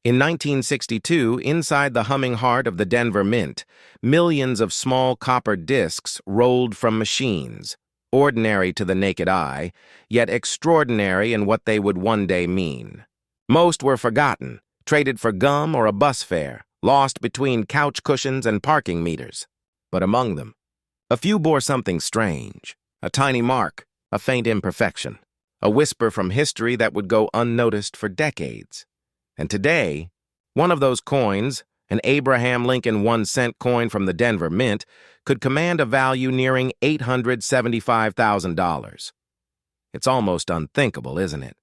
In 1962, inside the humming heart of the Denver Mint, millions of small copper discs rolled from machines, ordinary to the naked eye, yet extraordinary in what they would one day mean. Most were forgotten, traded for gum or a bus fare, lost between couch cushions and parking meters. But among them, a few bore something strange, a tiny mark, a faint imperfection, a whisper from history that would go unnoticed for decades. And today, one of those coins, an Abraham Lincoln 1-cent coin from the Denver Mint, could command a value nearing $875,000. It's almost unthinkable, isn't it?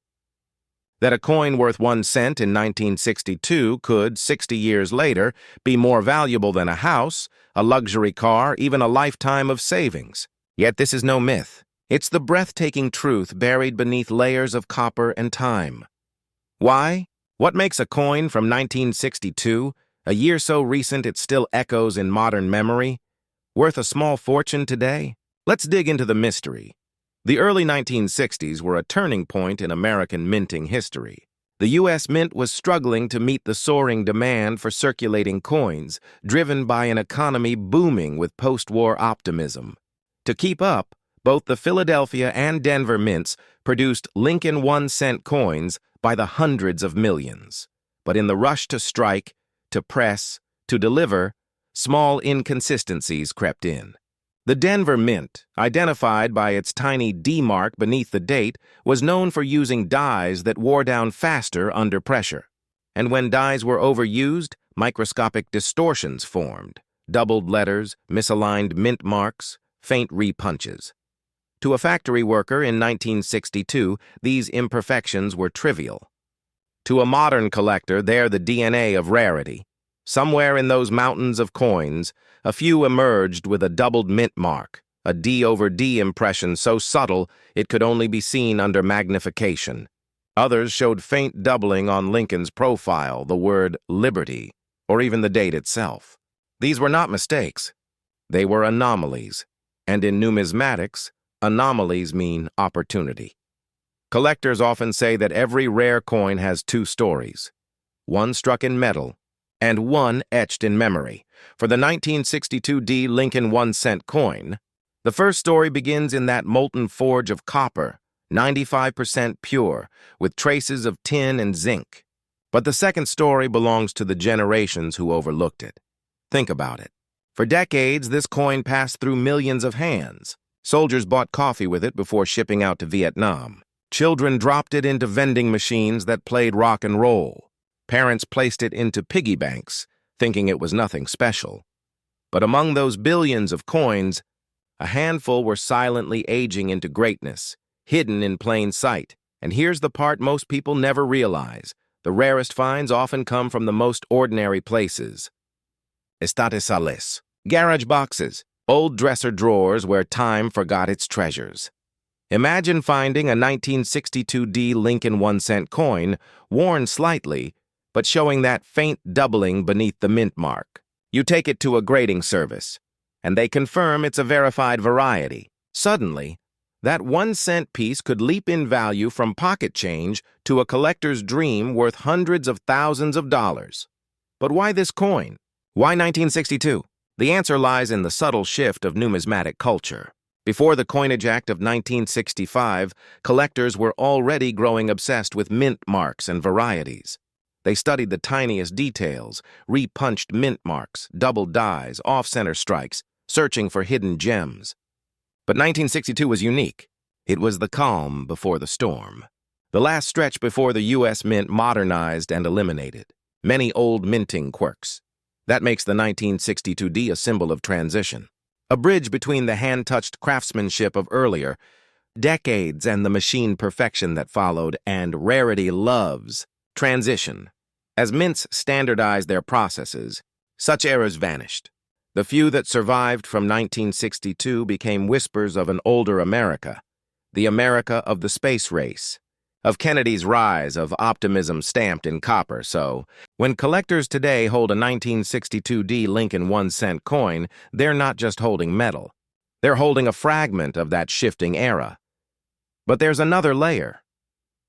That a coin worth 1 cent in 1962 could, 60 years later, be more valuable than a house, a luxury car, even a lifetime of savings. Yet this is no myth. It's the breathtaking truth buried beneath layers of copper and time. Why? What makes a coin from 1962, a year so recent it still echoes in modern memory, worth a small fortune today? Let's dig into the mystery. The early 1960s were a turning point in American minting history. The U.S. Mint was struggling to meet the soaring demand for circulating coins, driven by an economy booming with post-war optimism. To keep up, both the Philadelphia and Denver mints produced Lincoln 1-cent coins by the hundreds of millions. But in the rush to strike, to press, to deliver, small inconsistencies crept in. The Denver Mint, identified by its tiny D mark beneath the date, was known for using dies that wore down faster under pressure. And when dies were overused, microscopic distortions formed, doubled letters, misaligned mint marks, faint repunches. To a factory worker in 1962, these imperfections were trivial. To a modern collector, they're the DNA of rarity. Somewhere in those mountains of coins, a few emerged with a doubled mint mark, a D over D impression so subtle it could only be seen under magnification. Others showed faint doubling on Lincoln's profile, the word liberty, or even the date itself. These were not mistakes. They were anomalies, and in numismatics, anomalies mean opportunity. Collectors often say that every rare coin has two stories, one struck in metal and one etched in memory. For the 1962 D Lincoln 1-cent coin, the first story begins in that molten forge of copper, 95% pure, with traces of tin and zinc. But the second story belongs to the generations who overlooked it. Think about it. For decades, this coin passed through millions of hands. Soldiers bought coffee with it before shipping out to Vietnam. Children dropped it into vending machines that played rock and roll. Parents placed it into piggy banks, thinking it was nothing special. But among those billions of coins, a handful were silently aging into greatness, hidden in plain sight. And here's the part most people never realize. The rarest finds often come from the most ordinary places. Estatales, garage boxes, old dresser drawers where time forgot its treasures. Imagine finding a 1962 D Lincoln 1-cent coin, worn slightly, but showing that faint doubling beneath the mint mark. You take it to a grading service, and they confirm it's a verified variety. Suddenly, that 1-cent piece could leap in value from pocket change to a collector's dream worth hundreds of thousands of dollars. But why this coin? Why 1962? The answer lies in the subtle shift of numismatic culture. Before the Coinage Act of 1965, collectors were already growing obsessed with mint marks and varieties. They studied the tiniest details, repunched mint marks, doubled dies, off-center strikes, searching for hidden gems. But 1962 was unique. It was the calm before the storm. The last stretch before the U.S. Mint modernized and eliminated many old minting quirks. That makes the 1962 D a symbol of transition. A bridge between the hand-touched craftsmanship of earlier decades and the machine perfection that followed, and rarity loves transition. As mints standardized their processes, such eras vanished. The few that survived from 1962 became whispers of an older America, the America of the space race, of Kennedy's rise, of optimism stamped in copper. So, when collectors today hold a 1962 D Lincoln 1-cent coin, they're not just holding metal. They're holding a fragment of that shifting era. But there's another layer.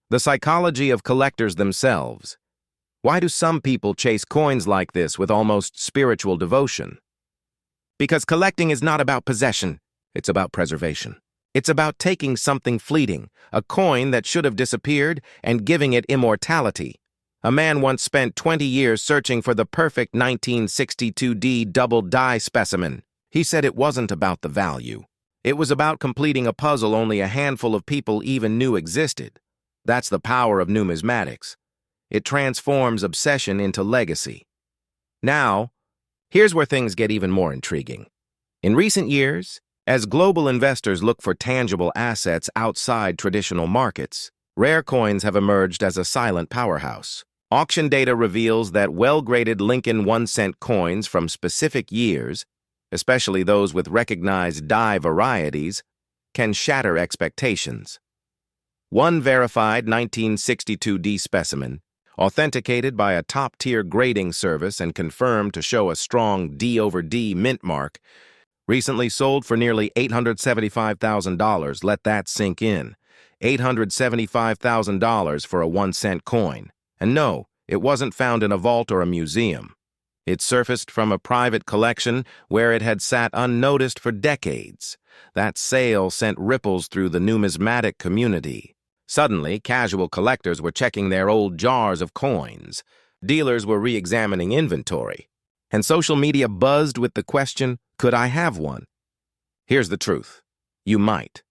The psychology of collectors themselves. Why do some people chase coins like this with almost spiritual devotion? Because collecting is not about possession, it's about preservation. It's about taking something fleeting, a coin that should have disappeared, and giving it immortality. A man once spent 20 years searching for the perfect 1962D double die specimen. He said it wasn't about the value. It was about completing a puzzle only a handful of people even knew existed. That's the power of numismatics. It transforms obsession into legacy. Now, here's where things get even more intriguing. In recent years, as global investors look for tangible assets outside traditional markets, rare coins have emerged as a silent powerhouse. Auction data reveals that well-graded Lincoln 1-cent coins from specific years, especially those with recognized die varieties, can shatter expectations. One verified 1962D specimen, authenticated by a top-tier grading service and confirmed to show a strong D over D mint mark, recently sold for nearly $875,000. Let that sink in. $875,000 for a 1-cent coin. And no, it wasn't found in a vault or a museum. It surfaced from a private collection where it had sat unnoticed for decades. That sale sent ripples through the numismatic community. Suddenly, casual collectors were checking their old jars of coins. Dealers were re-examining inventory. And social media buzzed with the question, could I have one? Here's the truth. You might.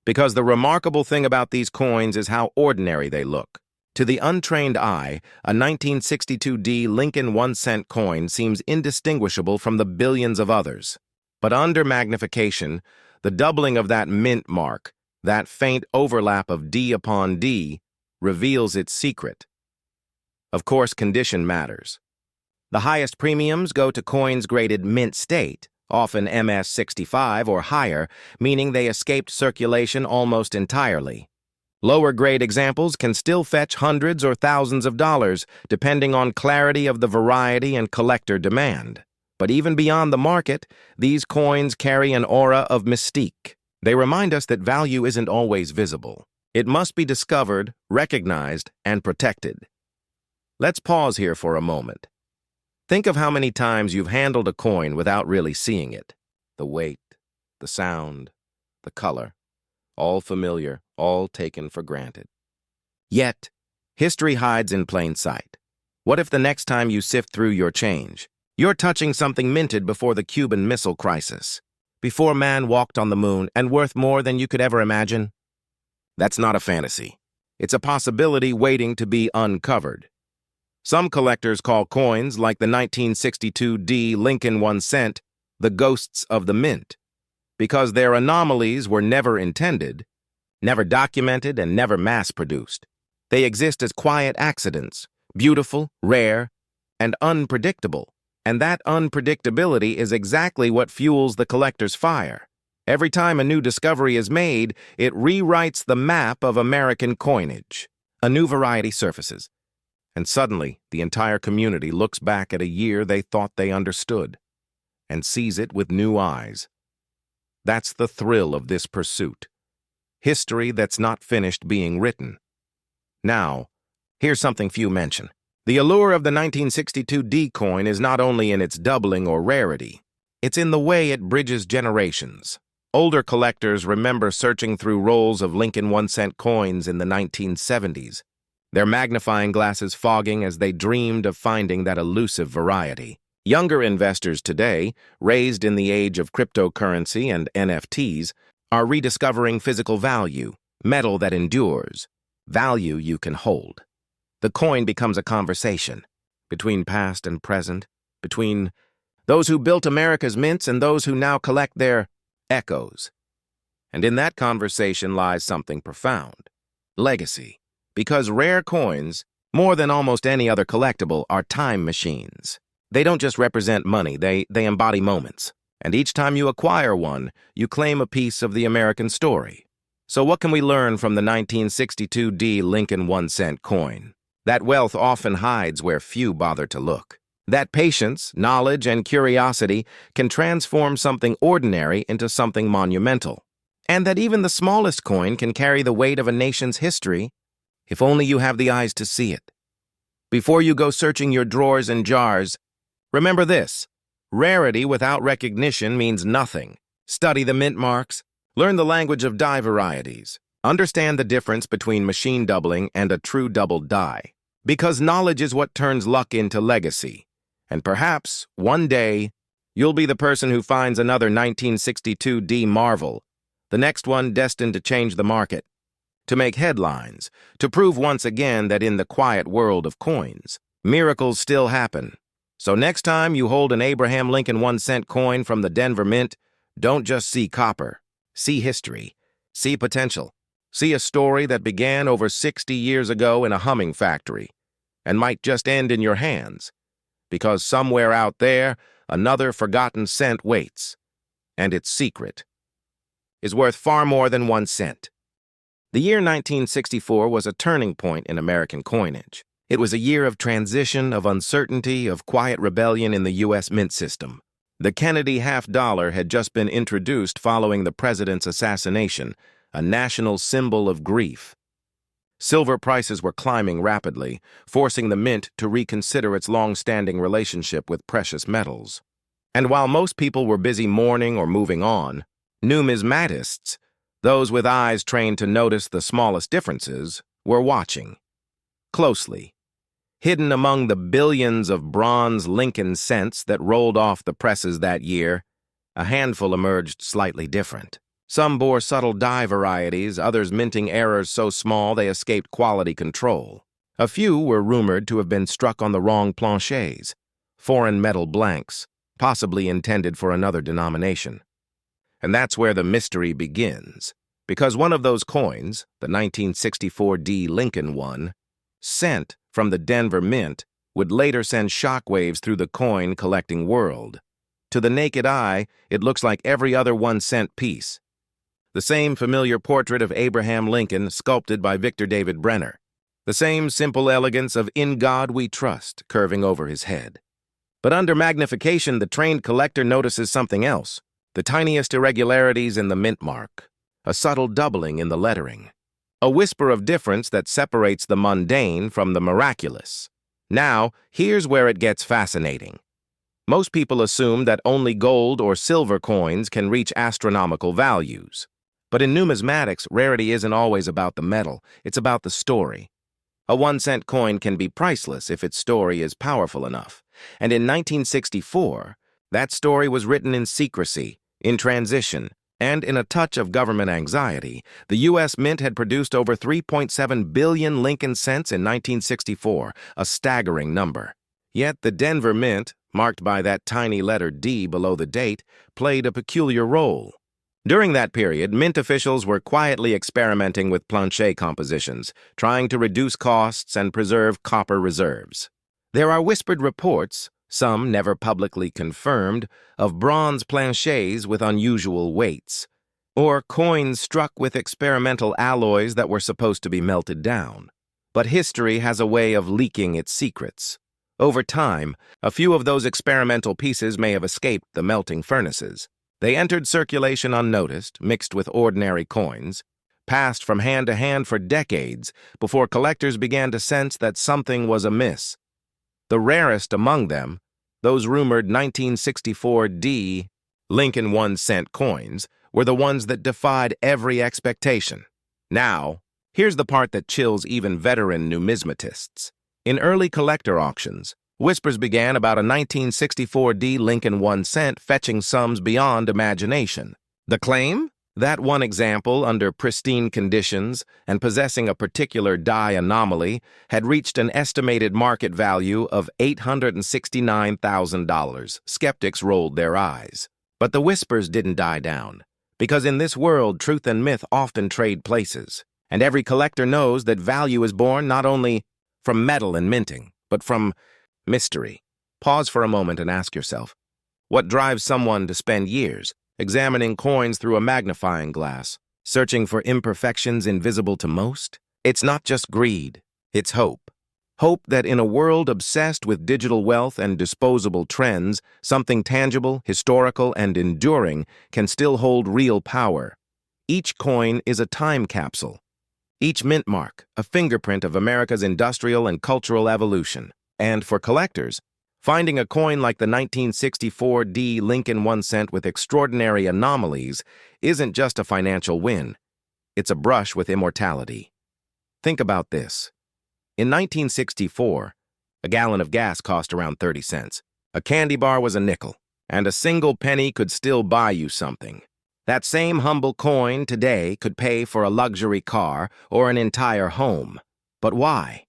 Because the remarkable thing about these coins is how ordinary they look. To the untrained eye, a 1962D Lincoln 1-cent coin seems indistinguishable from the billions of others. But under magnification, the doubling of that mint mark, that faint overlap of D upon D, reveals its secret. Of course, condition matters. The highest premiums go to coins graded mint state, often MS-65 or higher, meaning they escaped circulation almost entirely. Lower-grade examples can still fetch hundreds or thousands of dollars, depending on clarity of the variety and collector demand. But even beyond the market, these coins carry an aura of mystique. They remind us that value isn't always visible. It must be discovered, recognized, and protected. Let's pause here for a moment. Think of how many times you've handled a coin without really seeing it. The weight, the sound, the color. All familiar, all taken for granted. Yet, history hides in plain sight. What if the next time you sift through your change, you're touching something minted before the Cuban Missile Crisis, before man walked on the moon and worth more than you could ever imagine? That's not a fantasy. It's a possibility waiting to be uncovered. Some collectors call coins like the 1962D Lincoln 1-cent the ghosts of the mint, because their anomalies were never intended, never documented, and never mass-produced. They exist as quiet accidents, beautiful, rare, and unpredictable. And that unpredictability is exactly what fuels the collector's fire. Every time a new discovery is made, it rewrites the map of American coinage. A new variety surfaces, and suddenly the entire community looks back at a year they thought they understood and sees it with new eyes. That's the thrill of this pursuit. History that's not finished being written. Now, here's something few mention. The allure of the 1962D coin is not only in its doubling or rarity, it's in the way it bridges generations. Older collectors remember searching through rolls of Lincoln 1-cent coins in the 1970s, their magnifying glasses fogging as they dreamed of finding that elusive variety. Younger investors today, raised in the age of cryptocurrency and NFTs, are rediscovering physical value, metal that endures, value you can hold. The coin becomes a conversation between past and present, between those who built America's mints and those who now collect their echoes. And in that conversation lies something profound: legacy. Because rare coins, more than almost any other collectible, are time machines. They don't just represent money, they embody moments. And each time you acquire one, you claim a piece of the American story. So what can we learn from the 1962D Lincoln 1-cent coin? That wealth often hides where few bother to look. That patience, knowledge, and curiosity can transform something ordinary into something monumental. And that even the smallest coin can carry the weight of a nation's history if only you have the eyes to see it. Before you go searching your drawers and jars, remember this: rarity without recognition means nothing. Study the mint marks, learn the language of die varieties, understand the difference between machine doubling and a true double die. Because knowledge is what turns luck into legacy. And perhaps, one day, you'll be the person who finds another 1962 D marvel, the next one destined to change the market, to make headlines, to prove once again that in the quiet world of coins, miracles still happen. So next time you hold an Abraham Lincoln 1-cent coin from the Denver Mint, don't just see copper. See history. See potential. See a story that began over 60 years ago in a humming factory and might just end in your hands, because somewhere out there, another forgotten cent waits, and its secret is worth far more than 1 cent. The year 1964 was a turning point in American coinage. It was a year of transition, of uncertainty, of quiet rebellion in the U.S. mint system. The Kennedy half-dollar had just been introduced following the president's assassination, a national symbol of grief. Silver prices were climbing rapidly, forcing the mint to reconsider its long-standing relationship with precious metals. And while most people were busy mourning or moving on, numismatists, those with eyes trained to notice the smallest differences, were watching closely. Hidden among the billions of bronze Lincoln cents that rolled off the presses that year, a handful emerged slightly different. Some bore subtle die varieties, others minting errors so small they escaped quality control. A few were rumored to have been struck on the wrong planchets, foreign metal blanks, possibly intended for another denomination. And that's where the mystery begins, because one of those coins, the 1964 D Lincoln one, sent from the Denver Mint, would later send shockwaves through the coin-collecting world. To the naked eye, it looks like every other 1-cent piece. The same familiar portrait of Abraham Lincoln sculpted by Victor David Brenner. The same simple elegance of "In God We Trust" curving over his head. But under magnification, the trained collector notices something else: the tiniest irregularities in the mint mark, a subtle doubling in the lettering, a whisper of difference that separates the mundane from the miraculous. Now, here's where it gets fascinating. Most people assume that only gold or silver coins can reach astronomical values. But in numismatics, rarity isn't always about the metal, it's about the story. A 1-cent coin can be priceless if its story is powerful enough. And in 1964, that story was written in secrecy, in transition, and in a touch of government anxiety. The U.S. Mint had produced over 3.7 billion Lincoln cents in 1964, a staggering number. Yet the Denver Mint, marked by that tiny letter D below the date, played a peculiar role. During that period, mint officials were quietly experimenting with planchet compositions, trying to reduce costs and preserve copper reserves. There are whispered reports, some never publicly confirmed, of bronze planchets with unusual weights, or coins struck with experimental alloys that were supposed to be melted down. But history has a way of leaking its secrets. Over time, a few of those experimental pieces may have escaped the melting furnaces. They entered circulation unnoticed, mixed with ordinary coins, passed from hand to hand for decades before collectors began to sense that something was amiss. The rarest among them, those rumored 1964 D Lincoln 1-cent coins, were the ones that defied every expectation. Now, here's the part that chills even veteran numismatists. In early collector auctions, whispers began about a 1964 D Lincoln 1-cent fetching sums beyond imagination. The claim? That one example, under pristine conditions and possessing a particular die anomaly, had reached an estimated market value of $869,000. Skeptics rolled their eyes. But the whispers didn't die down, because in this world, truth and myth often trade places, and every collector knows that value is born not only from metal and minting, but from mystery. Pause for a moment and ask yourself, what drives someone to spend years examining coins through a magnifying glass, searching for imperfections invisible to most? It's not just greed, it's hope. Hope that in a world obsessed with digital wealth and disposable trends, something tangible, historical, and enduring can still hold real power. Each coin is a time capsule. Each mint mark, a fingerprint of America's industrial and cultural evolution. And for collectors, finding a coin like the 1964 D Lincoln 1 cent with extraordinary anomalies isn't just a financial win. It's a brush with immortality. Think about this. In 1964, a gallon of gas cost around 30 cents. A candy bar was a nickel, and a single penny could still buy you something. That same humble coin today could pay for a luxury car or an entire home. But why?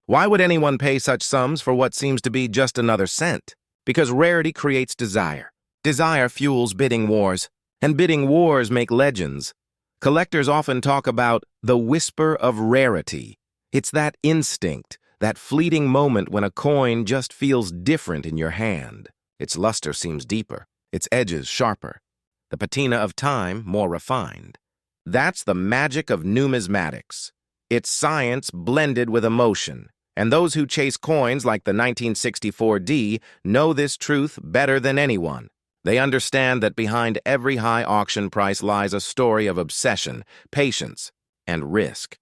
Why would anyone pay such sums for what seems to be just another cent? Because rarity creates desire. Desire fuels bidding wars, and bidding wars make legends. Collectors often talk about the whisper of rarity. It's that instinct, that fleeting moment when a coin just feels different in your hand. Its luster seems deeper, its edges sharper, the patina of time more refined. That's the magic of numismatics. It's science blended with emotion, and those who chase coins like the 1964 D know this truth better than anyone. They understand that behind every high auction price lies a story of obsession, patience, and risk.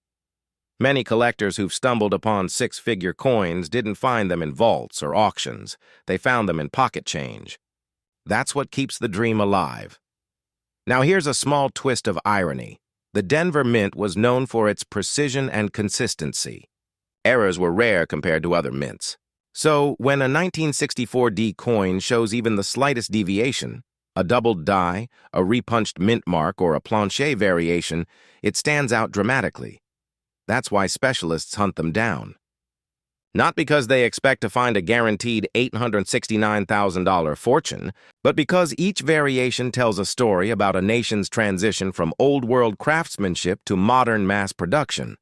Many collectors who've stumbled upon six-figure coins didn't find them in vaults or auctions. They found them in pocket change. That's what keeps the dream alive. Now here's a small twist of irony. The Denver Mint was known for its precision and consistency. Errors were rare compared to other mints. So, when a 1964 D coin shows even the slightest deviation, a doubled die, a repunched mint mark, or a planche variation, it stands out dramatically. That's why specialists hunt them down. Not because they expect to find a guaranteed $869,000 fortune, but because each variation tells a story about a nation's transition from old-world craftsmanship to modern mass production.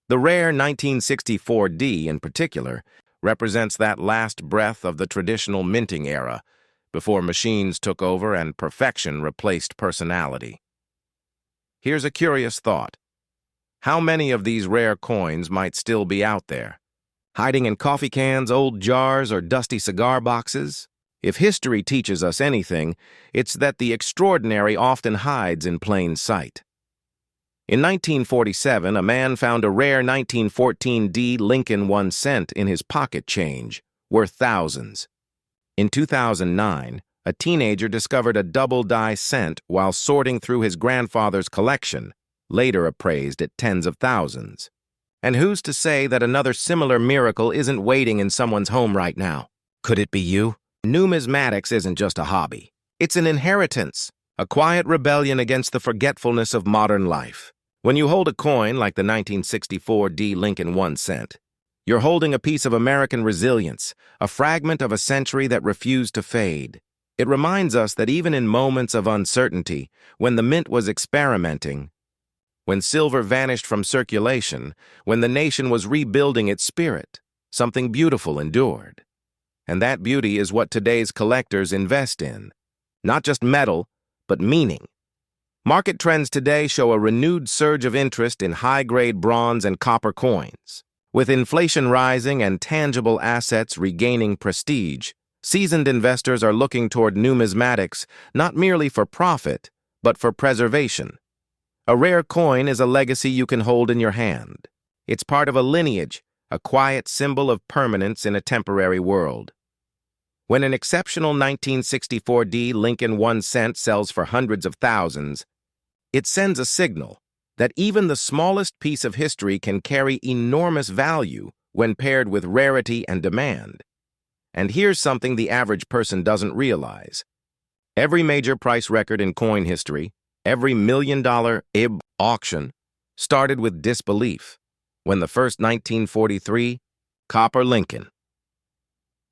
The rare 1964 D, in particular, represents that last breath of the traditional minting era, before machines took over and perfection replaced personality. Here's a curious thought. How many of these rare coins might still be out there? Hiding in coffee cans, old jars, or dusty cigar boxes? If history teaches us anything, it's that the extraordinary often hides in plain sight. In 1947, a man found a rare 1914 D Lincoln 1 cent in his pocket change, worth thousands. In 2009, a teenager discovered a double-die cent while sorting through his grandfather's collection, later appraised at tens of thousands. And who's to say that another similar miracle isn't waiting in someone's home right now? Could it be you? Numismatics isn't just a hobby. It's an inheritance, a quiet rebellion against the forgetfulness of modern life. When you hold a coin like the 1964 D Lincoln 1 cent, you're holding a piece of American resilience, a fragment of a century that refused to fade. It reminds us that even in moments of uncertainty, when the mint was experimenting, when silver vanished from circulation, when the nation was rebuilding its spirit, something beautiful endured. And that beauty is what today's collectors invest in. Not just metal, but meaning. Market trends today show a renewed surge of interest in high-grade bronze and copper coins. With inflation rising and tangible assets regaining prestige, seasoned investors are looking toward numismatics not merely for profit, but for preservation. A rare coin is a legacy you can hold in your hand. It's part of a lineage, a quiet symbol of permanence in a temporary world. When an exceptional 1964 D Lincoln 1 cent sells for hundreds of thousands, it sends a signal that even the smallest piece of history can carry enormous value when paired with rarity and demand. And here's something the average person doesn't realize. Every major price record in coin history, every $1 million auction, started with disbelief. When the first 1943 copper Lincoln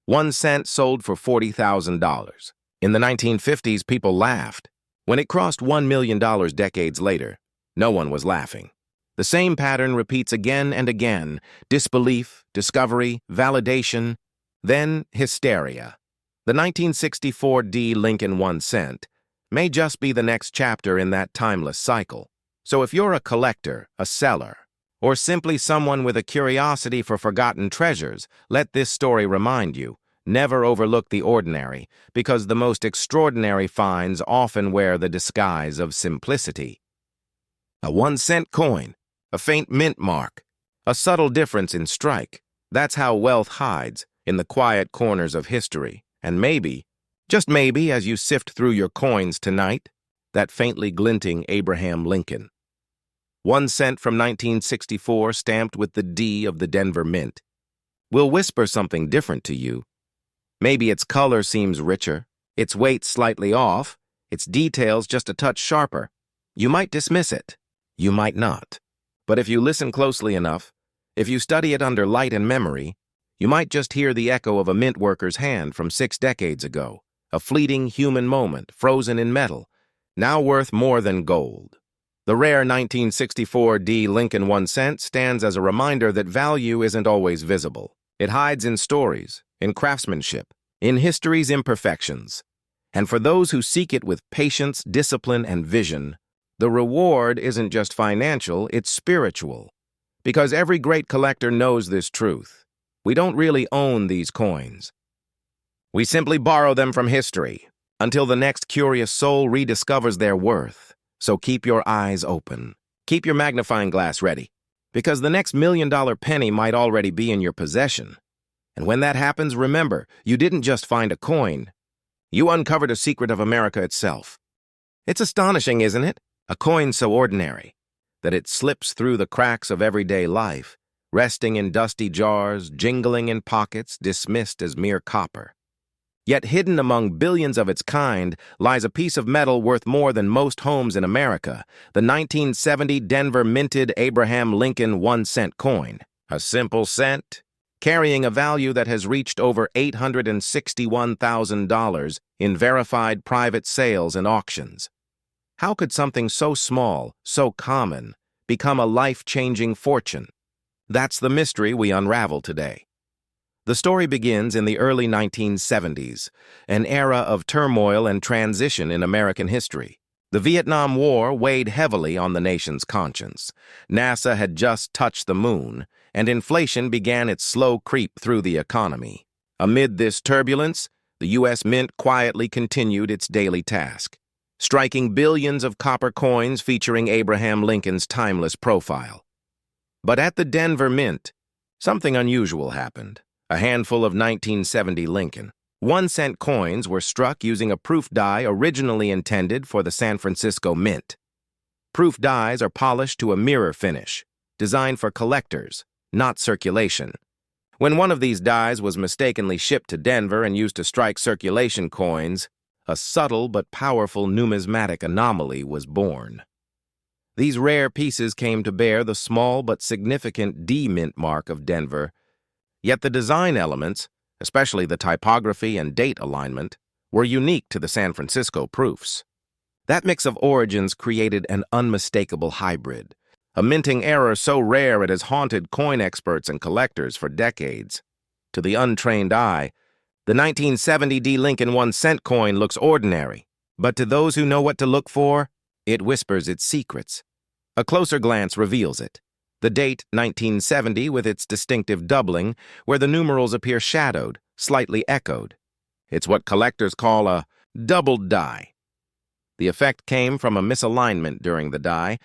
1 cent sold for $40,000. In the 1950s, people laughed. When it crossed $1 million decades later, no one was laughing. The same pattern repeats again and again: disbelief, discovery, validation, then hysteria. The 1964 D Lincoln 1 cent may just be the next chapter in that timeless cycle. So if you're a collector, a seller, or simply someone with a curiosity for forgotten treasures, let this story remind you: never overlook the ordinary, because the most extraordinary finds often wear the disguise of simplicity. A 1 cent coin, a faint mint mark, a subtle difference in strike. That's how wealth hides, in the quiet corners of history. And maybe, just maybe, as you sift through your coins tonight, that faintly glinting Abraham Lincoln. 1 cent from 1964 stamped with the D of the Denver Mint will whisper something different to you. Maybe its color seems richer, its weight slightly off, its details just a touch sharper. You might dismiss it. You might not. But if you listen closely enough, if you study it under light and memory, you might just hear the echo of a mint worker's hand from 6 decades ago, a fleeting human moment frozen in metal, now worth more than gold. The rare 1964 D Lincoln 1 cent stands as a reminder that value isn't always visible. It hides in stories, in craftsmanship, in history's imperfections. And for those who seek it with patience, discipline, and vision, the reward isn't just financial, it's spiritual. Because every great collector knows this truth. We don't really own these coins. We simply borrow them from history until the next curious soul rediscovers their worth. So keep your eyes open. Keep your magnifying glass ready, because the next $1 million penny might already be in your possession. And when that happens, remember, you didn't just find a coin. You uncovered a secret of America itself. It's astonishing, isn't it? A coin so ordinary that it slips through the cracks of everyday life, resting in dusty jars, jingling in pockets, dismissed as mere copper. Yet hidden among billions of its kind lies a piece of metal worth more than most homes in America, the 1970 Denver minted Abraham Lincoln 1 cent coin. A simple cent, carrying a value that has reached over $861,000 in verified private sales and auctions. How could something so small, so common, become a life-changing fortune? That's the mystery we unravel today. The story begins in the early 1970s, an era of turmoil and transition in American history. The Vietnam War weighed heavily on the nation's conscience. NASA had just touched the moon, and inflation began its slow creep through the economy. Amid this turbulence, the U.S. Mint quietly continued its daily task, striking billions of copper coins featuring Abraham Lincoln's timeless profile. But at the Denver Mint, something unusual happened. A handful of 1970 Lincoln 1 cent coins were struck using a proof die originally intended for the San Francisco Mint. Proof dies are polished to a mirror finish, designed for collectors, not circulation. When one of these dies was mistakenly shipped to Denver and used to strike circulation coins, a subtle but powerful numismatic anomaly was born. These rare pieces came to bear the small but significant D Mint mark of Denver. Yet the design elements, especially the typography and date alignment, were unique to the San Francisco proofs. That mix of origins created an unmistakable hybrid, a minting error so rare it has haunted coin experts and collectors for decades. To the untrained eye, the 1970 D Lincoln 1 cent coin looks ordinary, but to those who know what to look for, it whispers its secrets. A closer glance reveals it. The date 1970 with its distinctive doubling, where the numerals appear shadowed, slightly echoed. It's what collectors call a doubled die. The effect came from a misalignment during the die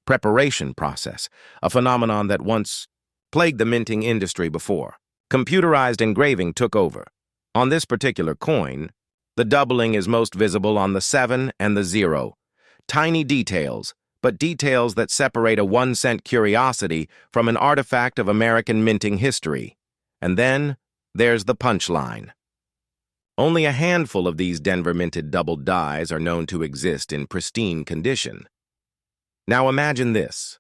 preparation process, a phenomenon that once plagued the minting industry before. Computerized engraving took over. On this particular coin, the doubling is most visible on the 7 and the 0. Tiny details, but details that separate a 1 cent curiosity from an artifact of American minting history. And then there's the punchline. Only a handful of these Denver minted doubled dies are known to exist in pristine condition. Now imagine this.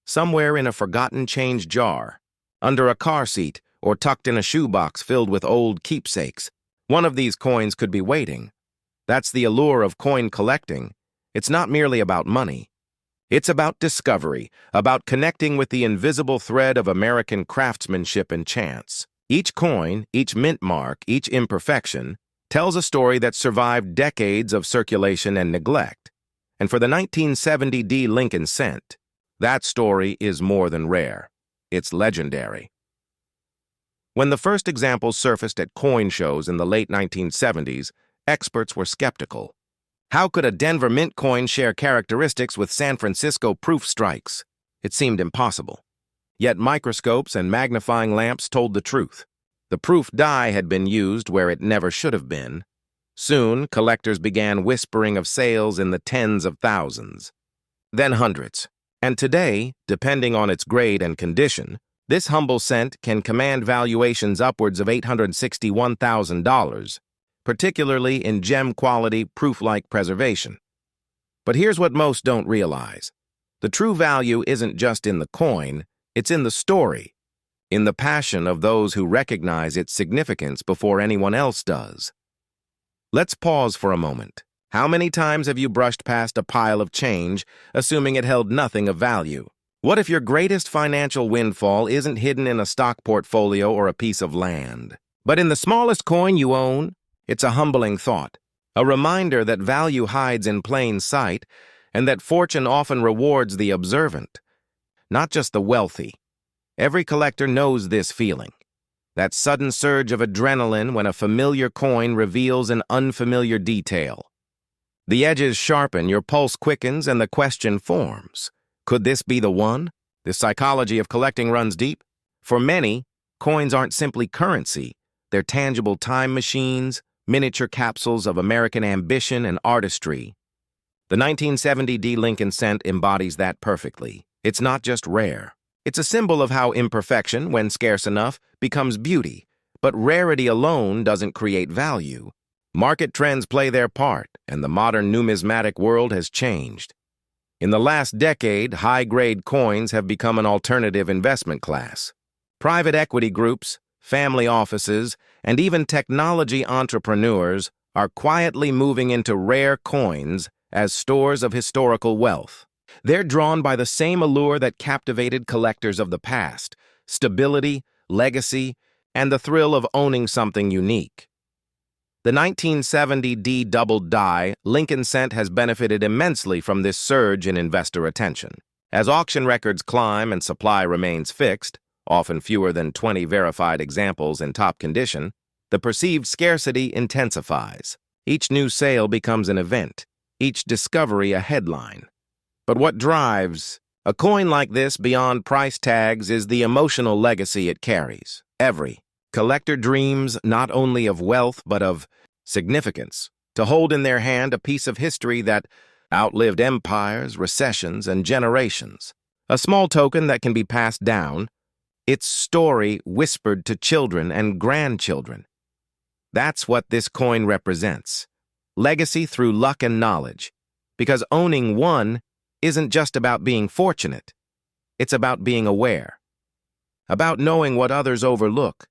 Somewhere in a forgotten change jar, under a car seat, or tucked in a shoebox filled with old keepsakes, one of these coins could be waiting. That's the allure of coin collecting. It's not merely about money. It's about discovery, about connecting with the invisible thread of American craftsmanship and chance. Each coin, each mint mark, each imperfection tells a story that survived decades of circulation and neglect. And for the 1970 D Lincoln cent, that story is more than rare. It's legendary. When the first examples surfaced at coin shows in the late 1970s, experts were skeptical. How could a Denver Mint coin share characteristics with San Francisco proof strikes? It seemed impossible. Yet microscopes and magnifying lamps told the truth. The proof die had been used where it never should have been. Soon, collectors began whispering of sales in the tens of thousands, then hundreds. And today, depending on its grade and condition, this humble cent can command valuations upwards of $861,000, particularly in gem-quality, proof-like preservation. But here's what most don't realize. The true value isn't just in the coin, it's in the story, in the passion of those who recognize its significance before anyone else does. Let's pause for a moment. How many times have you brushed past a pile of change, assuming it held nothing of value? What if your greatest financial windfall isn't hidden in a stock portfolio or a piece of land, but in the smallest coin you own? It's a humbling thought, a reminder that value hides in plain sight and that fortune often rewards the observant, not just the wealthy. Every collector knows this feeling, that sudden surge of adrenaline when a familiar coin reveals an unfamiliar detail. The edges sharpen, your pulse quickens, and the question forms. Could this be the one? The psychology of collecting runs deep. For many, coins aren't simply currency. They're tangible time machines, miniature capsules of American ambition and artistry. The 1970 D. Lincoln cent embodies that perfectly. It's not just rare. It's a symbol of how imperfection, when scarce enough, becomes beauty. But rarity alone doesn't create value. Market trends play their part, and the modern numismatic world has changed. In the last decade, high-grade coins have become an alternative investment class. Private equity groups, family offices, and even technology entrepreneurs are quietly moving into rare coins as stores of historical wealth. They're drawn by the same allure that captivated collectors of the past: stability, legacy, and the thrill of owning something unique. The 1970 D double die Lincoln cent has benefited immensely from this surge in investor attention. As auction records climb and supply remains fixed, often fewer than 20 verified examples in top condition, the perceived scarcity intensifies. Each new sale becomes an event, each discovery a headline. But what drives a coin like this beyond price tags is the emotional legacy it carries. Every collector dreams not only of wealth but of significance, to hold in their hand a piece of history that outlived empires, recessions, and generations. A small token that can be passed down, its story whispered to children and grandchildren. That's what this coin represents. Legacy through luck and knowledge. Because owning one isn't just about being fortunate. It's about being aware. About knowing what others overlook.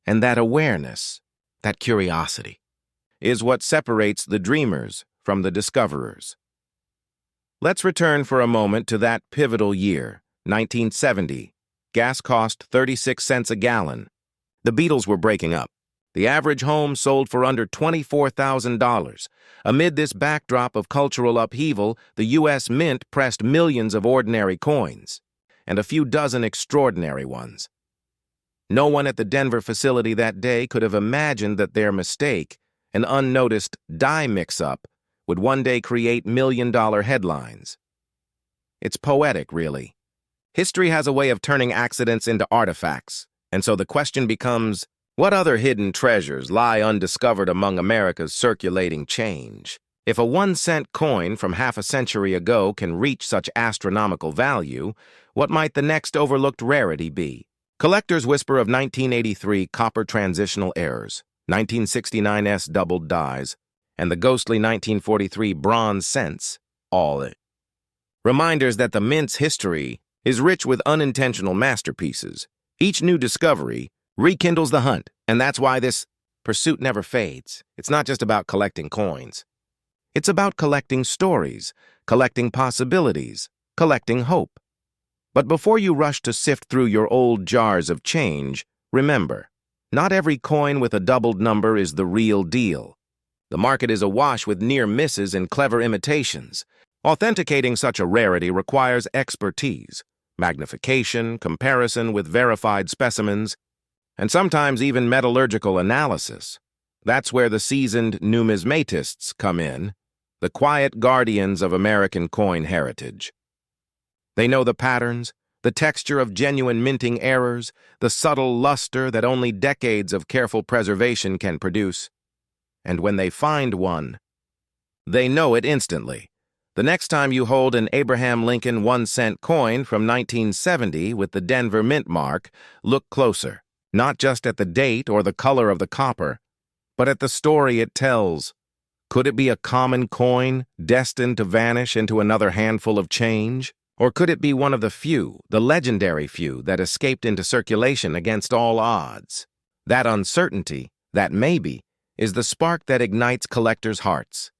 And that awareness, that curiosity, is what separates the dreamers from the discoverers. Let's return for a moment to that pivotal year, 1970. Gas cost 36 cents a gallon. The Beatles were breaking up. The average home sold for under $24,000. Amid this backdrop of cultural upheaval, the U.S. Mint pressed millions of ordinary coins, and a few dozen extraordinary ones. No one at the Denver facility that day could have imagined that their mistake, an unnoticed die mix-up, would one day create million-dollar headlines. It's poetic, really. History has a way of turning accidents into artifacts, and so the question becomes, what other hidden treasures lie undiscovered among America's circulating change? If a 1-cent coin from half a century ago can reach such astronomical value, what might the next overlooked rarity be? Collectors whisper of 1983 copper transitional errors, 1969 S doubled dies, and the ghostly 1943 bronze cents, all it. Reminders that the Mint's history is rich with unintentional masterpieces. Each new discovery rekindles the hunt, and that's why this pursuit never fades. It's not just about collecting coins. It's about collecting stories, collecting possibilities, collecting hope. But before you rush to sift through your old jars of change, remember, not every coin with a doubled number is the real deal. The market is awash with near misses and clever imitations. Authenticating such a rarity requires expertise, magnification, comparison with verified specimens, and sometimes even metallurgical analysis. That's where the seasoned numismatists come in, the quiet guardians of American coin heritage. They know the patterns, the texture of genuine minting errors, the subtle luster that only decades of careful preservation can produce. And when they find one, they know it instantly. The next time you hold an Abraham Lincoln 1-cent coin from 1970 with the Denver Mint mark, look closer, not just at the date or the color of the copper, but at the story it tells. Could it be a common coin destined to vanish into another handful of change? Or could it be one of the few, the legendary few, that escaped into circulation against all odds? That uncertainty, that maybe, is the spark that ignites collectors' hearts.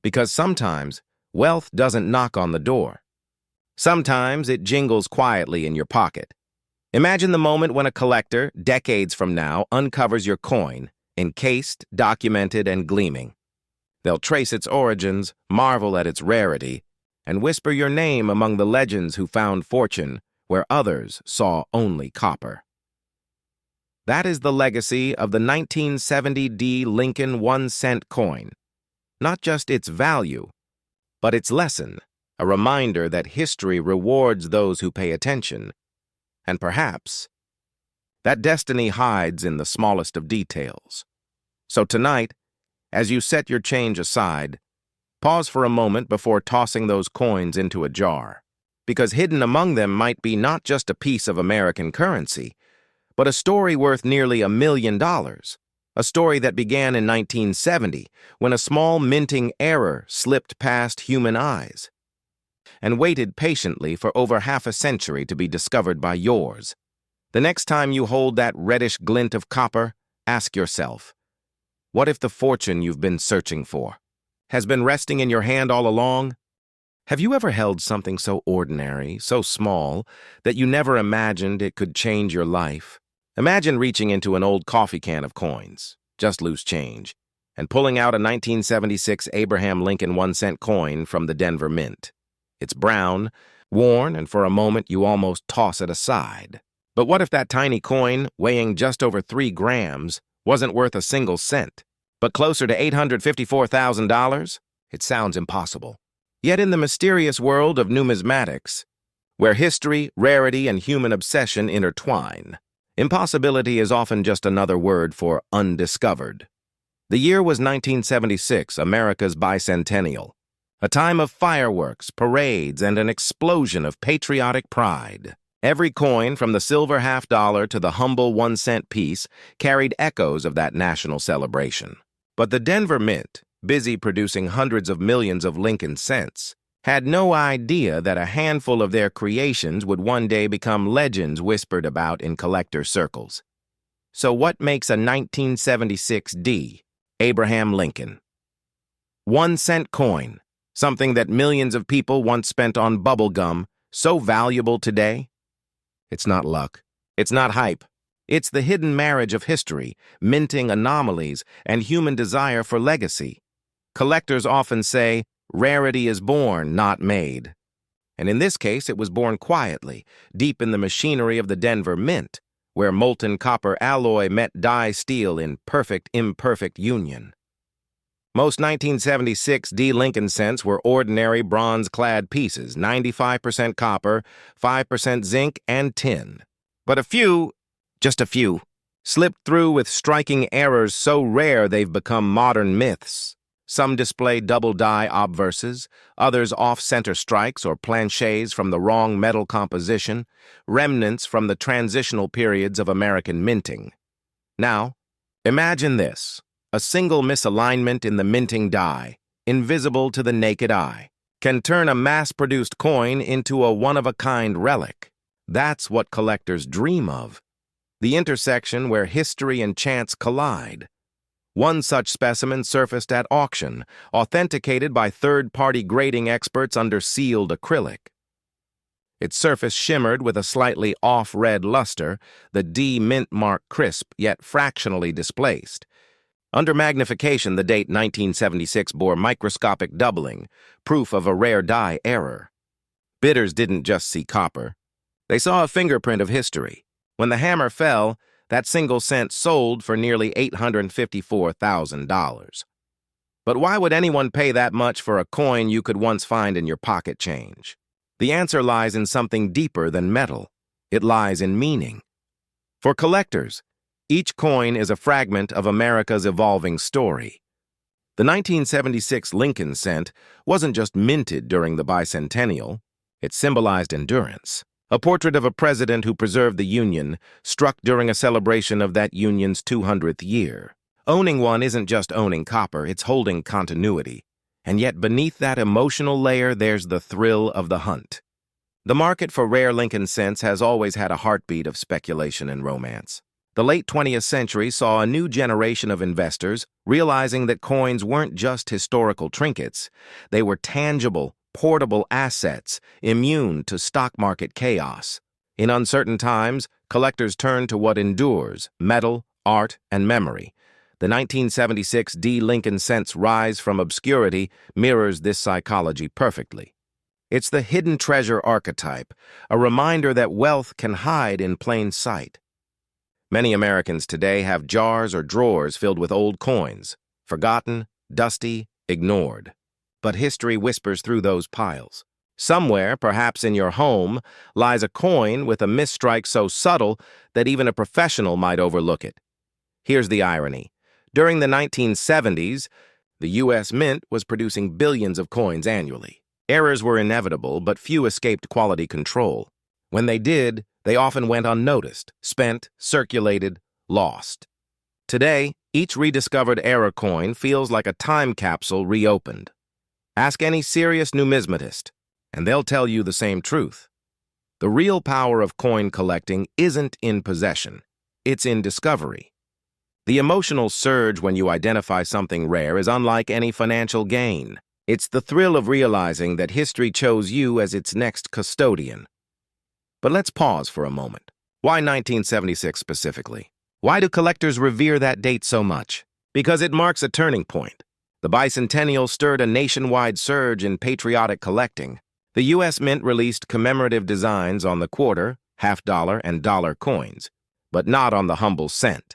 Because sometimes, wealth doesn't knock on the door. Sometimes it jingles quietly in your pocket. Imagine the moment when a collector, decades from now, uncovers your coin, encased, documented, and gleaming. They'll trace its origins, marvel at its rarity, and whisper your name among the legends who found fortune where others saw only copper. That is the legacy of the 1970 D Lincoln 1-cent coin. Not just its value, but its lesson, a reminder that history rewards those who pay attention. And perhaps that destiny hides in the smallest of details. So tonight, as you set your change aside, pause for a moment before tossing those coins into a jar, because hidden among them might be not just a piece of American currency, but a story worth nearly $1 million, a story that began in 1970 when a small minting error slipped past human eyes and waited patiently for over half a century to be discovered by yours. The next time you hold that reddish glint of copper, ask yourself, what if the fortune you've been searching for has been resting in your hand all along? Have you ever held something so ordinary, so small, that you never imagined it could change your life? Imagine reaching into an old coffee can of coins, just loose change, and pulling out a 1976 Abraham Lincoln 1-cent coin from the Denver Mint. It's brown, worn, and for a moment you almost toss it aside. But what if that tiny coin, weighing just over 3 grams, wasn't worth a single cent, but closer to $854,000? It sounds impossible. Yet in the mysterious world of numismatics, where history, rarity, and human obsession intertwine, impossibility is often just another word for undiscovered. The year was 1976, America's bicentennial, a time of fireworks, parades, and an explosion of patriotic pride. Every coin, from the silver $50 to the humble 1-cent piece, carried echoes of that national celebration. But the Denver Mint, busy producing hundreds of millions of Lincoln cents, had no idea that a handful of their creations would one day become legends whispered about in collector circles. So what makes a 1976 D Abraham Lincoln 1-cent coin, something that millions of people once spent on bubble gum, so valuable today? It's not luck. It's not hype. It's the hidden marriage of history, minting anomalies, and human desire for legacy. Collectors often say, rarity is born, not made. And in this case, it was born quietly, deep in the machinery of the Denver Mint, where molten copper alloy met die steel in perfect-imperfect union. Most 1976 D Lincoln cents were ordinary bronze-clad pieces, 95% copper, 5% zinc, and tin. But a few, just a few, slipped through with striking errors so rare they've become modern myths. Some display double-die obverses, others off-center strikes or planchets from the wrong metal composition, remnants from the transitional periods of American minting. Now, imagine this. A single misalignment in the minting die, invisible to the naked eye, can turn a mass-produced coin into a one-of-a-kind relic. That's what collectors dream of. The intersection where history and chance collide. One such specimen surfaced at auction, authenticated by third-party grading experts under sealed acrylic. Its surface shimmered with a slightly off-red luster, the D mint mark crisp yet fractionally displaced. Under magnification, the date 1976 bore microscopic doubling, proof of a rare die error. Bidders didn't just see copper. They saw a fingerprint of history. When the hammer fell, that single cent sold for nearly $854,000. But why would anyone pay that much for a coin you could once find in your pocket change? The answer lies in something deeper than metal. It lies in meaning. For collectors, each coin is a fragment of America's evolving story. The 1976 Lincoln cent wasn't just minted during the bicentennial. It symbolized endurance. A portrait of a president who preserved the Union, struck during a celebration of that Union's 200th year. Owning one isn't just owning copper, it's holding continuity. And yet beneath that emotional layer, there's the thrill of the hunt. The market for rare Lincoln cents has always had a heartbeat of speculation and romance. The late 20th century saw a new generation of investors realizing that coins weren't just historical trinkets. They were tangible, portable assets, immune to stock market chaos. In uncertain times, collectors turn to what endures: metal, art, and memory. The 1976 Lincoln cent's rise from obscurity mirrors this psychology perfectly. It's the hidden treasure archetype, a reminder that wealth can hide in plain sight. Many Americans today have jars or drawers filled with old coins, forgotten, dusty, ignored. But history whispers through those piles. Somewhere, perhaps in your home, lies a coin with a misstrike so subtle that even a professional might overlook it. Here's the irony. During the 1970s, the U.S. Mint was producing billions of coins annually. Errors were inevitable, but few escaped quality control. When they did, they often went unnoticed, spent, circulated, lost. Today, each rediscovered error coin feels like a time capsule reopened. Ask any serious numismatist, and they'll tell you the same truth. The real power of coin collecting isn't in possession, it's in discovery. The emotional surge when you identify something rare is unlike any financial gain. It's the thrill of realizing that history chose you as its next custodian. But let's pause for a moment. Why 1976 specifically? Why do collectors revere that date so much? Because it marks a turning point. The bicentennial stirred a nationwide surge in patriotic collecting. The U.S. Mint released commemorative designs on the quarter, half-dollar, and dollar coins, but not on the humble cent.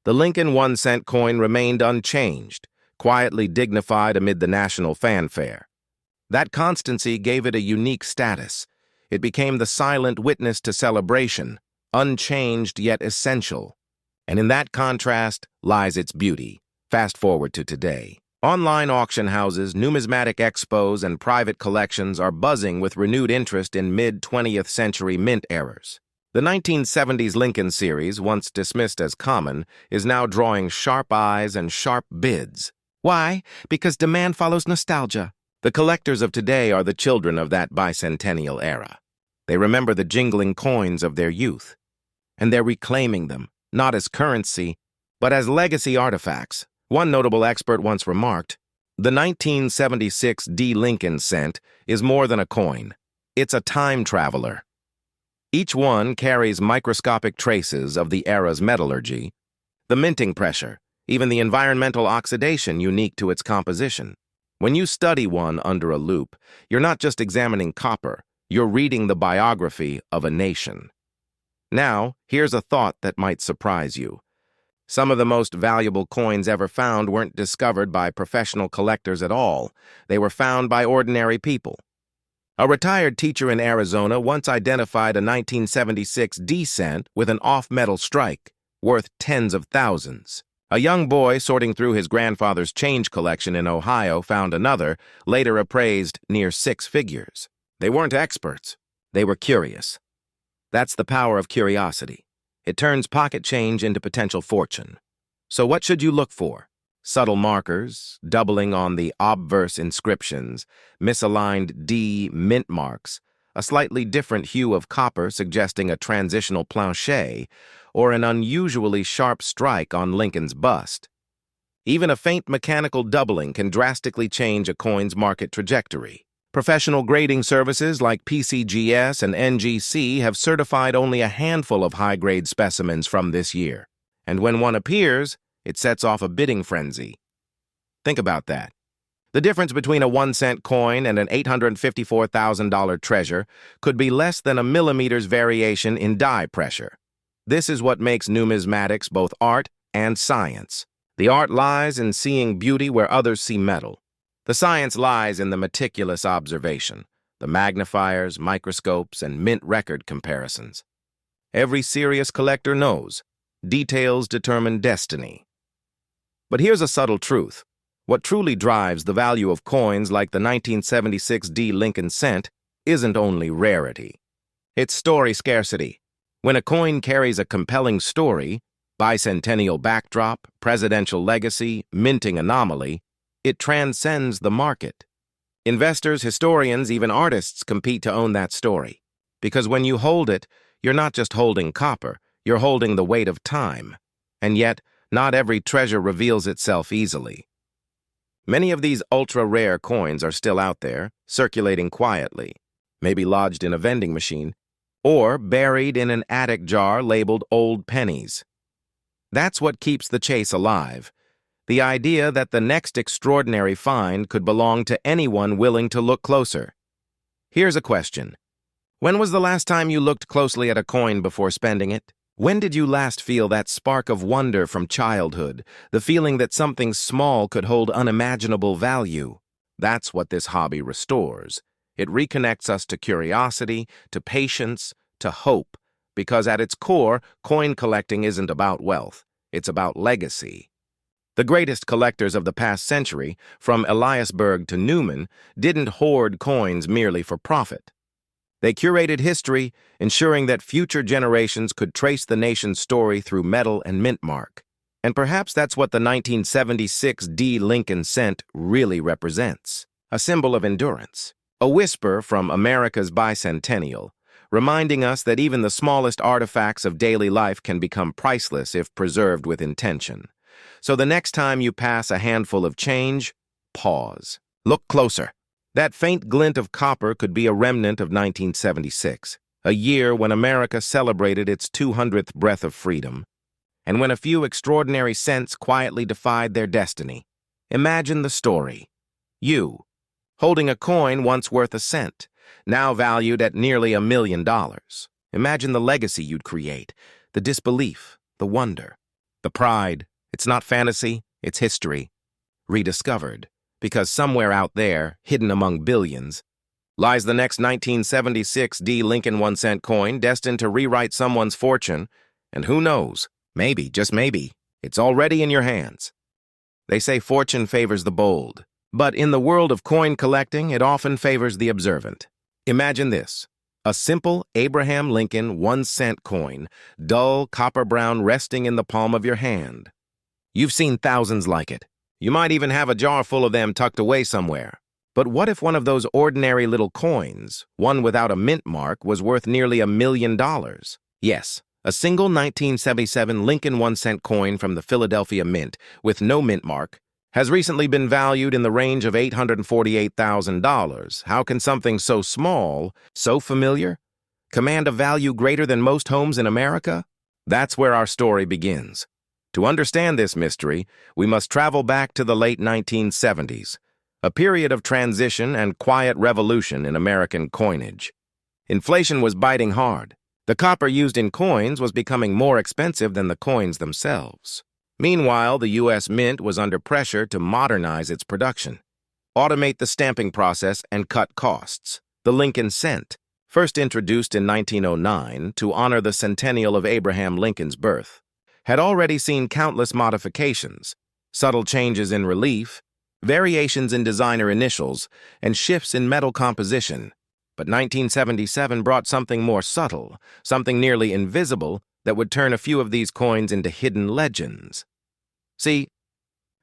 The Lincoln 1-cent coin remained unchanged, quietly dignified amid the national fanfare. That constancy gave it a unique status. It became the silent witness to celebration, unchanged yet essential. And in that contrast lies its beauty. Fast forward to today. Online auction houses, numismatic expos, and private collections are buzzing with renewed interest in mid-20th century mint errors. The 1970s Lincoln series, once dismissed as common, is now drawing sharp eyes and sharp bids. Why? Because demand follows nostalgia. The collectors of today are the children of that bicentennial era. They remember the jingling coins of their youth, and they're reclaiming them, not as currency, but as legacy artifacts. One notable expert once remarked, "The 1976 Lincoln cent is more than a coin. It's a time traveler." Each one carries microscopic traces of the era's metallurgy, the minting pressure, even the environmental oxidation unique to its composition. When you study one under a loupe, you're not just examining copper, you're reading the biography of a nation. Now, here's a thought that might surprise you. Some of the most valuable coins ever found weren't discovered by professional collectors at all. They were found by ordinary people. A retired teacher in Arizona once identified a 1976 cent with an off-metal strike, worth tens of thousands. A young boy sorting through his grandfather's change collection in Ohio found another, later appraised near 6 figures. They weren't experts. They were curious. That's the power of curiosity. It turns pocket change into potential fortune. So what should you look for? Subtle markers, doubling on the obverse inscriptions, misaligned D mint marks, a slightly different hue of copper suggesting a transitional planchet, or an unusually sharp strike on Lincoln's bust. Even a faint mechanical doubling can drastically change a coin's market trajectory. Professional grading services like PCGS and NGC have certified only a handful of high-grade specimens from this year. And when one appears, it sets off a bidding frenzy. Think about that. The difference between a 1-cent coin and an $854,000 treasure could be less than a millimeter's variation in die pressure. This is what makes numismatics both art and science. The art lies in seeing beauty where others see metal. The science lies in the meticulous observation, the magnifiers, microscopes, and mint record comparisons. Every serious collector knows, details determine destiny. But here's a subtle truth. What truly drives the value of coins like the 1976 D Lincoln cent isn't only rarity. It's story scarcity. When a coin carries a compelling story, bicentennial backdrop, presidential legacy, minting anomaly, it transcends the market. Investors, historians, even artists compete to own that story. Because when you hold it, you're not just holding copper, you're holding the weight of time. And yet, not every treasure reveals itself easily. Many of these ultra-rare coins are still out there, circulating quietly, maybe lodged in a vending machine, or buried in an attic jar labeled old pennies. That's what keeps the chase alive. The idea that the next extraordinary find could belong to anyone willing to look closer. Here's a question. When was the last time you looked closely at a coin before spending it? When did you last feel that spark of wonder from childhood, the feeling that something small could hold unimaginable value? That's what this hobby restores. It reconnects us to curiosity, to patience, to hope, because at its core, coin collecting isn't about wealth, it's about legacy. The greatest collectors of the past century, from Eliasberg to Newman, didn't hoard coins merely for profit. They curated history, ensuring that future generations could trace the nation's story through metal and mint mark. And perhaps that's what the 1976 D Lincoln cent really represents, a symbol of endurance, a whisper from America's bicentennial, reminding us that even the smallest artifacts of daily life can become priceless if preserved with intention. So the next time you pass a handful of change, pause. Look closer. That faint glint of copper could be a remnant of 1976, a year when America celebrated its 200th breath of freedom, and when a few extraordinary cents quietly defied their destiny. Imagine the story. You, holding a coin once worth a cent, now valued at nearly $1 million. Imagine the legacy you'd create, the disbelief, the wonder, the pride. It's not fantasy, it's history. Rediscovered. Because somewhere out there, hidden among billions, lies the next 1976 D Lincoln 1-cent coin destined to rewrite someone's fortune. And who knows, maybe, just maybe, it's already in your hands. They say fortune favors the bold. But in the world of coin collecting, it often favors the observant. Imagine this. A simple Abraham Lincoln 1-cent coin, dull copper brown resting in the palm of your hand. You've seen thousands like it. You might even have a jar full of them tucked away somewhere. But what if one of those ordinary little coins, one without a mint mark, was worth nearly $1 million? Yes, a single 1977 Lincoln 1-cent coin from the Philadelphia Mint, with no mint mark, has recently been valued in the range of $848,000. How can something so small, so familiar, command a value greater than most homes in America? That's where our story begins. To understand this mystery, we must travel back to the late 1970s, a period of transition and quiet revolution in American coinage. Inflation was biting hard. The copper used in coins was becoming more expensive than the coins themselves. Meanwhile, the U.S. Mint was under pressure to modernize its production, automate the stamping process, and cut costs. The Lincoln cent, first introduced in 1909 to honor the centennial of Abraham Lincoln's birth, had already seen countless modifications, subtle changes in relief, variations in designer initials, and shifts in metal composition. But 1977 brought something more subtle, something nearly invisible, that would turn a few of these coins into hidden legends. See,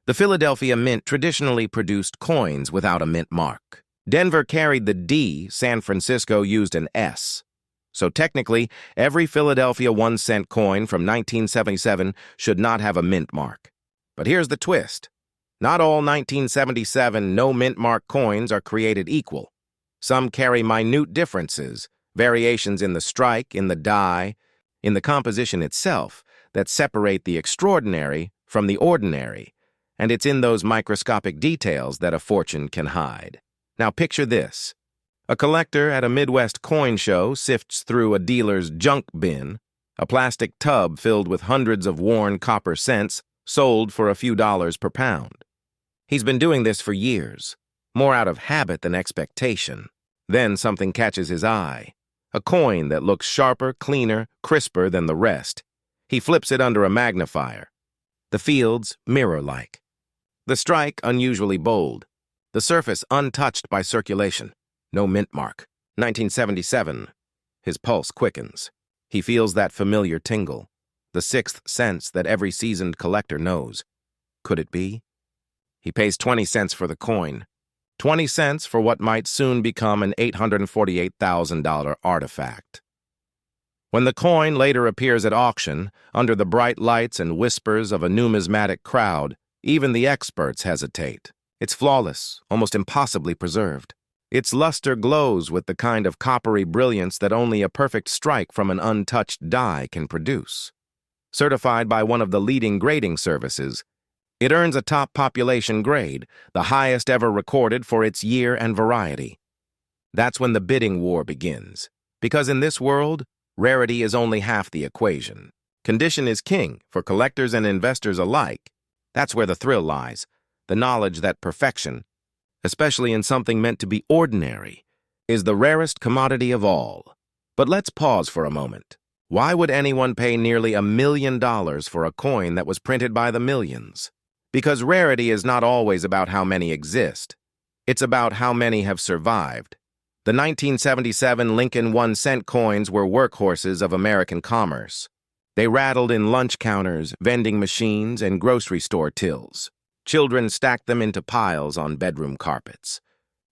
the Philadelphia Mint traditionally produced coins without a mint mark. Denver carried the D, San Francisco used an S. So technically, every Philadelphia 1-cent coin from 1977 should not have a mint mark. But here's the twist. Not all 1977 no-mint mark coins are created equal. Some carry minute differences, variations in the strike, in the die, in the composition itself, that separate the extraordinary from the ordinary. And it's in those microscopic details that a fortune can hide. Now picture this. A collector at a Midwest coin show sifts through a dealer's junk bin, a plastic tub filled with hundreds of worn copper cents sold for a few dollars per pound. He's been doing this for years, more out of habit than expectation. Then something catches his eye. A coin that looks sharper, cleaner, crisper than the rest. He flips it under a magnifier. The fields mirror-like. The strike unusually bold. The surface untouched by circulation. No mint mark. 1977. His pulse quickens. He feels that familiar tingle. The sixth sense that every seasoned collector knows. Could it be? He pays 20 cents for the coin. 20 cents for what might soon become an $848,000 artifact. When the coin later appears at auction, under the bright lights and whispers of a numismatic crowd, even the experts hesitate. It's flawless, almost impossibly preserved. Its luster glows with the kind of coppery brilliance that only a perfect strike from an untouched die can produce. Certified by one of the leading grading services, it earns a top population grade, the highest ever recorded for its year and variety. That's when the bidding war begins. Because in this world, rarity is only half the equation. Condition is king for collectors and investors alike. That's where the thrill lies, the knowledge that perfection, especially in something meant to be ordinary, is the rarest commodity of all. But let's pause for a moment. Why would anyone pay nearly $1 million for a coin that was printed by the millions? Because rarity is not always about how many exist. It's about how many have survived. The 1977 Lincoln 1-cent coins were workhorses of American commerce. They rattled in lunch counters, vending machines, and grocery store tills. Children stacked them into piles on bedroom carpets.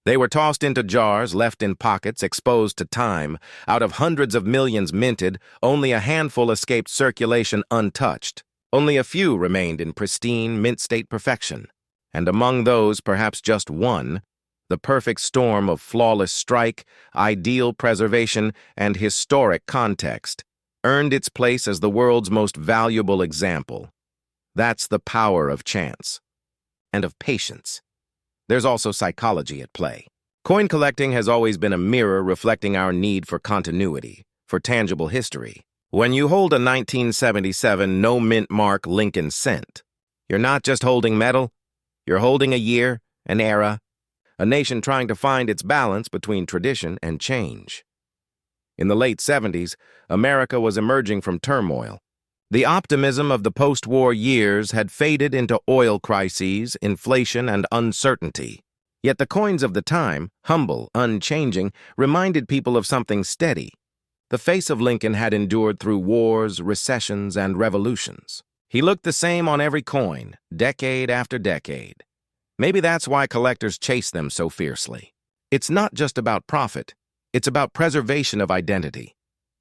They were tossed into jars, left in pockets, exposed to time. Out of hundreds of millions minted, only a handful escaped circulation untouched. Only a few remained in pristine, mint-state perfection. And among those, perhaps just one, the perfect storm of flawless strike, ideal preservation, and historic context, earned its place as the world's most valuable example. That's the power of chance. And of patience. There's also psychology at play. Coin collecting has always been a mirror reflecting our need for continuity, for tangible history. When you hold a 1977 no-mint mark Lincoln cent, you're not just holding metal, you're holding a year, an era, a nation trying to find its balance between tradition and change. In the late 70s, America was emerging from turmoil. The optimism of the post-war years had faded into oil crises, inflation, and uncertainty. Yet the coins of the time, humble, unchanging, reminded people of something steady. The face of Lincoln had endured through wars, recessions, and revolutions. He looked the same on every coin, decade after decade. Maybe that's why collectors chase them so fiercely. It's not just about profit, it's about preservation of identity.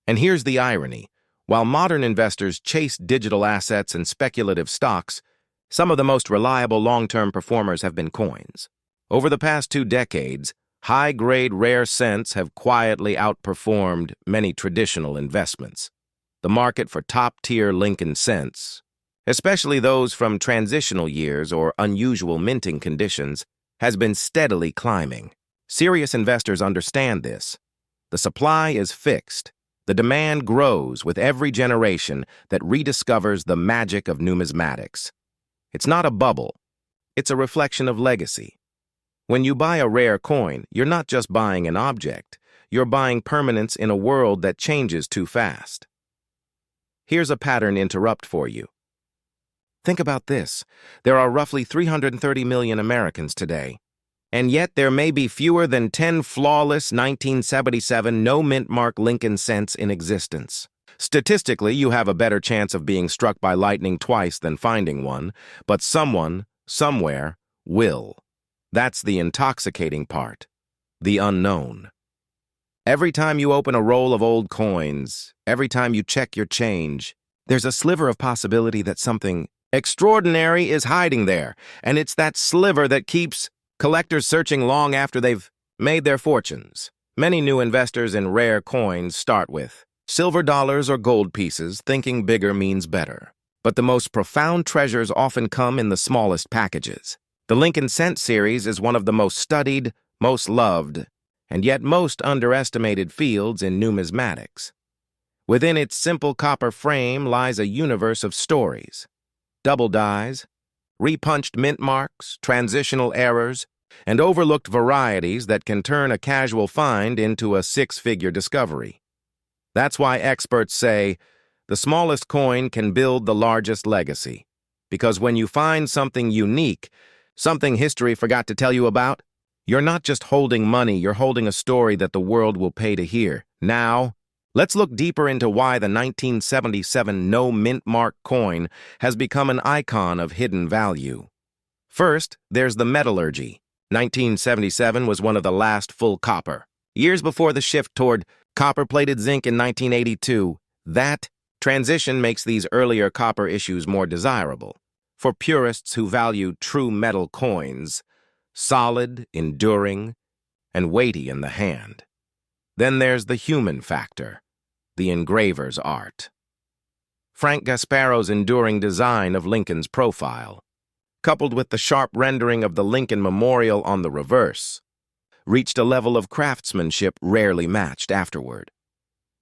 And here's the irony. While modern investors chase digital assets and speculative stocks, some of the most reliable long-term performers have been coins. Over the past 2 decades, high-grade rare cents have quietly outperformed many traditional investments. The market for top-tier Lincoln cents, especially those from transitional years or unusual minting conditions, has been steadily climbing. Serious investors understand this. The supply is fixed. The demand grows with every generation that rediscovers the magic of numismatics. It's not a bubble. It's a reflection of legacy. When you buy a rare coin, you're not just buying an object. You're buying permanence in a world that changes too fast. Here's a pattern interrupt for you. Think about this. There are roughly 330 million Americans today, and yet there may be fewer than 10 flawless 1977 no-mint mark Lincoln cents in existence. Statistically, you have a better chance of being struck by lightning twice than finding one, but someone, somewhere, will. That's the intoxicating part, the unknown. Every time you open a roll of old coins, every time you check your change, there's a sliver of possibility that something extraordinary is hiding there, and it's that sliver that keeps collectors searching long after they've made their fortunes. Many new investors in rare coins start with silver dollars or gold pieces, thinking bigger means better. But the most profound treasures often come in the smallest packages. The Lincoln Cent series is one of the most studied, most loved, and yet most underestimated fields in numismatics. Within its simple copper frame lies a universe of stories. Double dies, repunched mint marks, transitional errors, and overlooked varieties that can turn a casual find into a six-figure discovery. That's why experts say the smallest coin can build the largest legacy. Because when you find something unique, something history forgot to tell you about, you're not just holding money, you're holding a story that the world will pay to hear. Now, let's look deeper into why the 1977 no mint mark coin has become an icon of hidden value. First, there's the metallurgy. 1977 was one of the last full copper. Years before the shift toward copper-plated zinc in 1982, that transition makes these earlier copper issues more desirable. For purists who value true metal coins, solid, enduring, and weighty in the hand. Then there's the human factor, the engraver's art. Frank Gasparo's enduring design of Lincoln's profile, coupled with the sharp rendering of the Lincoln Memorial on the reverse, reached a level of craftsmanship rarely matched afterward.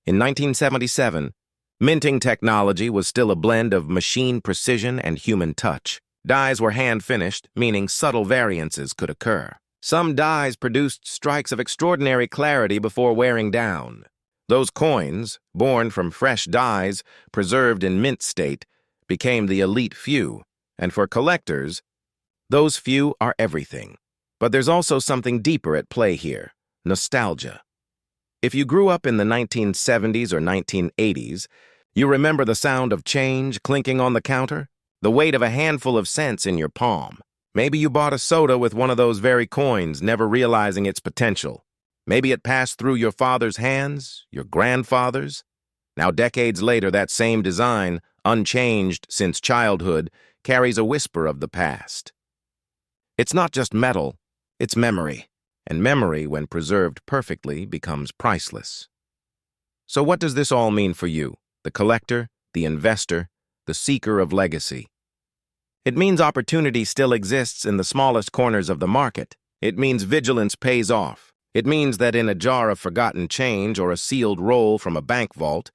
In 1977, minting technology was still a blend of machine precision and human touch. Dies were hand-finished, meaning subtle variances could occur. Some dies produced strikes of extraordinary clarity before wearing down. Those coins, born from fresh dies, preserved in mint state, became the elite few, and for collectors, those few are everything. But there's also something deeper at play here: nostalgia. If you grew up in the 1970s or 1980s, you remember the sound of change clinking on the counter, the weight of a handful of cents in your palm. Maybe you bought a soda with one of those very coins, never realizing its potential. Maybe it passed through your father's hands, your grandfather's. Now, decades later, that same design, unchanged since childhood, carries a whisper of the past. It's not just metal, it's memory. And memory, when preserved perfectly, becomes priceless. So what does this all mean for you, the collector, the investor, the seeker of legacy? It means opportunity still exists in the smallest corners of the market. It means vigilance pays off. It means that in a jar of forgotten change or a sealed roll from a bank vault,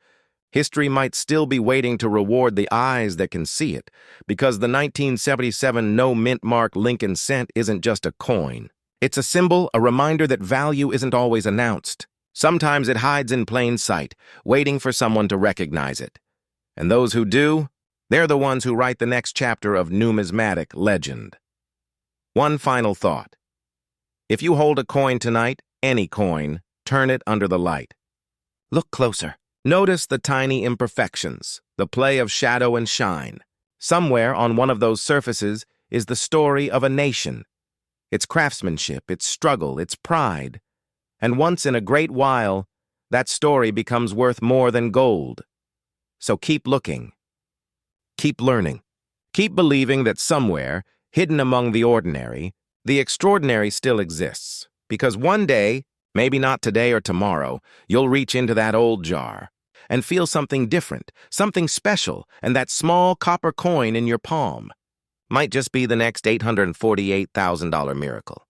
history might still be waiting to reward the eyes that can see it, because the 1977 no mint mark Lincoln cent isn't just a coin. It's a symbol, a reminder that value isn't always announced. Sometimes it hides in plain sight, waiting for someone to recognize it. And those who do, they're the ones who write the next chapter of numismatic legend. One final thought. If you hold a coin tonight, any coin, turn it under the light. Look closer. Notice the tiny imperfections, the play of shadow and shine. Somewhere on one of those surfaces is the story of a nation, its craftsmanship, its struggle, its pride. And once in a great while, that story becomes worth more than gold. So keep looking. Keep learning. Keep believing that somewhere, hidden among the ordinary, the extraordinary still exists. Because one day, maybe not today or tomorrow, you'll reach into that old jar and feel something different, something special, and that small copper coin in your palm might just be the next $848,000 miracle.